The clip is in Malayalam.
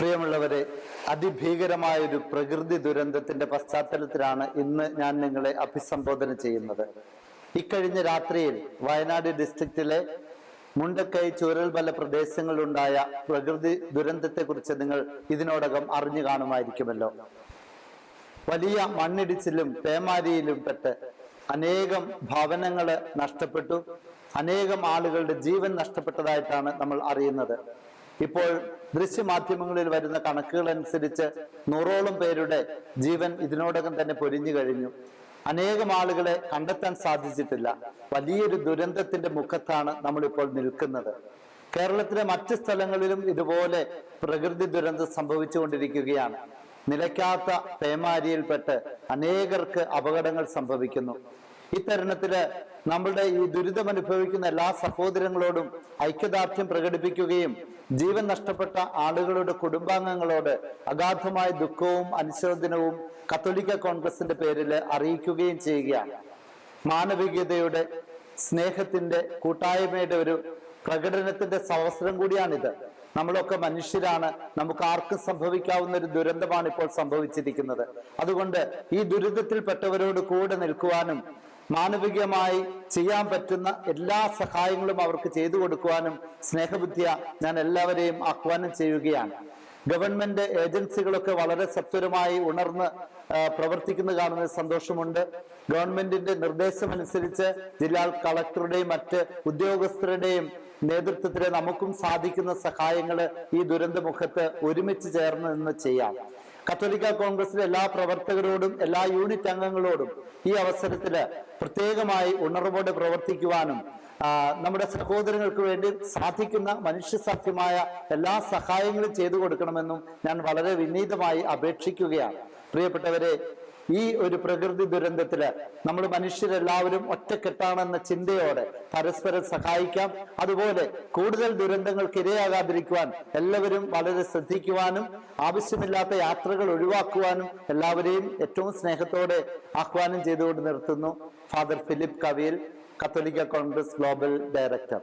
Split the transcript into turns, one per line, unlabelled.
പ്രിയമുള്ളവരെ, അതിഭീകരമായൊരു പ്രകൃതി ദുരന്തത്തിന്റെ പശ്ചാത്തലത്തിലാണ് ഇന്ന് ഞാൻ നിങ്ങളെ അഭിസംബോധന ചെയ്യുന്നത്. ഇക്കഴിഞ്ഞ രാത്രിയിൽ വയനാട് ഡിസ്ട്രിക്റ്റിലെ മുണ്ടക്കൈ ചൂരൽമല പ്രദേശങ്ങളിലുണ്ടായ പ്രകൃതി ദുരന്തത്തെക്കുറിച്ച് നിങ്ങൾ ഇതിനോടകം അറിഞ്ഞു കാണുമായിരിക്കുമല്ലോ. വലിയ മണ്ണിടിച്ചിലും പേമാരിയിലും പെട്ട് അനേകം ഭവനങ്ങള് നഷ്ടപ്പെട്ടു, അനേകം ആളുകളുടെ ജീവൻ നഷ്ടപ്പെട്ടതായിട്ടാണ് നമ്മൾ അറിയുന്നത്. ഇപ്പോൾ ദൃശ്യമാധ്യമങ്ങളിൽ വരുന്ന കണക്കുകൾ അനുസരിച്ച് 100ഓളം പേരുടെ ജീവൻ ഇതിനോടകം തന്നെ പൊലിഞ്ഞു കഴിഞ്ഞു. അനേകം ആളുകളെ കണ്ടെത്താൻ സാധിച്ചിട്ടില്ല. വലിയൊരു ദുരന്തത്തിന്റെ മുഖത്താണ് നമ്മളിപ്പോൾ നിൽക്കുന്നത്. കേരളത്തിലെ മറ്റ് സ്ഥലങ്ങളിലും ഇതുപോലെ പ്രകൃതി ദുരന്തം സംഭവിച്ചുകൊണ്ടിരിക്കുകയാണ്. നിലയ്ക്കാത്ത പേമാരിയിൽപ്പെട്ട് അനേകർക്ക് അപകടങ്ങൾ സംഭവിക്കുന്നു. ഇത്തരുണത്തില് നമ്മളുടെ ഈ ദുരിതം അനുഭവിക്കുന്ന എല്ലാ സഹോദരങ്ങളോടും ഐക്യദാർഢ്യം പ്രകടിപ്പിക്കുകയും ജീവൻ നഷ്ടപ്പെട്ട ആളുകളുടെ കുടുംബാംഗങ്ങളോട് അഗാധമായ ദുഃഖവും അനുശോചനവും കത്തോലിക്ക കോൺഗ്രസിന്റെ പേരിൽ അറിയിക്കുകയും ചെയ്യുകയാണ്. മാനവികതയുടെ, സ്നേഹത്തിന്റെ, കൂട്ടായ്മയുടെ ഒരു പ്രകടനത്തിന്റെ അവസരം കൂടിയാണിത്. നമ്മളൊക്കെ മനുഷ്യരാണ്. നമുക്ക് ആർക്കും സംഭവിക്കാവുന്ന ഒരു ദുരന്തമാണ് ഇപ്പോൾ സംഭവിച്ചിരിക്കുന്നത്. അതുകൊണ്ട് ഈ ദുരിതത്തിൽപ്പെട്ടവരോട് കൂടെ നിൽക്കുവാനും മാനവികമായി ചെയ്യാൻ പറ്റുന്ന എല്ലാ സഹായങ്ങളും അവർക്ക് ചെയ്തു കൊടുക്കുവാനും സ്നേഹബുദ്ധിയ ഞാൻ എല്ലാവരെയും ആഹ്വാനം ചെയ്യുകയാണ്. ഗവൺമെന്റ് ഏജൻസികളൊക്കെ വളരെ സത്വരമായി ഉണർന്ന് പ്രവർത്തിക്കുന്നത് കാണുന്നതിൽ സന്തോഷമുണ്ട്. ഗവൺമെന്റിന്റെ നിർദ്ദേശമനുസരിച്ച് ജില്ലാ കളക്ടറുടെയും മറ്റ് ഉദ്യോഗസ്ഥരുടെയും നേതൃത്വത്തിൽ നമുക്കും സാധിക്കുന്ന സഹായങ്ങൾ ഈ ദുരന്തമുഖത്ത് ഒരുമിച്ച് ചേർന്ന് നിന്ന് ചെയ്യാം. കത്തോലിക്ക കോൺഗ്രസിലെ എല്ലാ പ്രവർത്തകരോടും എല്ലാ യൂണിറ്റ് അംഗങ്ങളോടും ഈ അവസരത്തില് പ്രത്യേകമായി ഉണർവോടെ പ്രവർത്തിക്കുവാനും നമ്മുടെ സഹോദരങ്ങൾക്ക് വേണ്ടി സാധിക്കുന്ന മനുഷ്യസാധ്യമായ എല്ലാ സഹായങ്ങളും ചെയ്തു കൊടുക്കണമെന്നും ഞാൻ വളരെ വിനീതമായി അപേക്ഷിക്കുകയാണ്. പ്രിയപ്പെട്ടവരെ, ഈ ഒരു പ്രകൃതി ദുരന്തത്തില് നമ്മൾ മനുഷ്യരെല്ലാവരും ഒറ്റക്കെട്ടാണെന്ന ചിന്തയോടെ പരസ്പരം സഹായിക്കാം. അതുപോലെ കൂടുതൽ ദുരന്തങ്ങൾക്ക് ഇരയാകാതിരിക്കുവാൻ എല്ലാവരും വളരെ ശ്രദ്ധിക്കുവാനും ആവശ്യമില്ലാത്ത യാത്രകൾ ഒഴിവാക്കുവാനും എല്ലാവരെയും ഏറ്റവും സ്നേഹത്തോടെ ആഹ്വാനം ചെയ്തുകൊണ്ട് നിർത്തുന്നു. ഫാദർ ഫിലിപ്പ് കവിയിൽ, കത്തോലിക്ക കോൺഗ്രസ് ഗ്ലോബൽ ഡയറക്ടർ.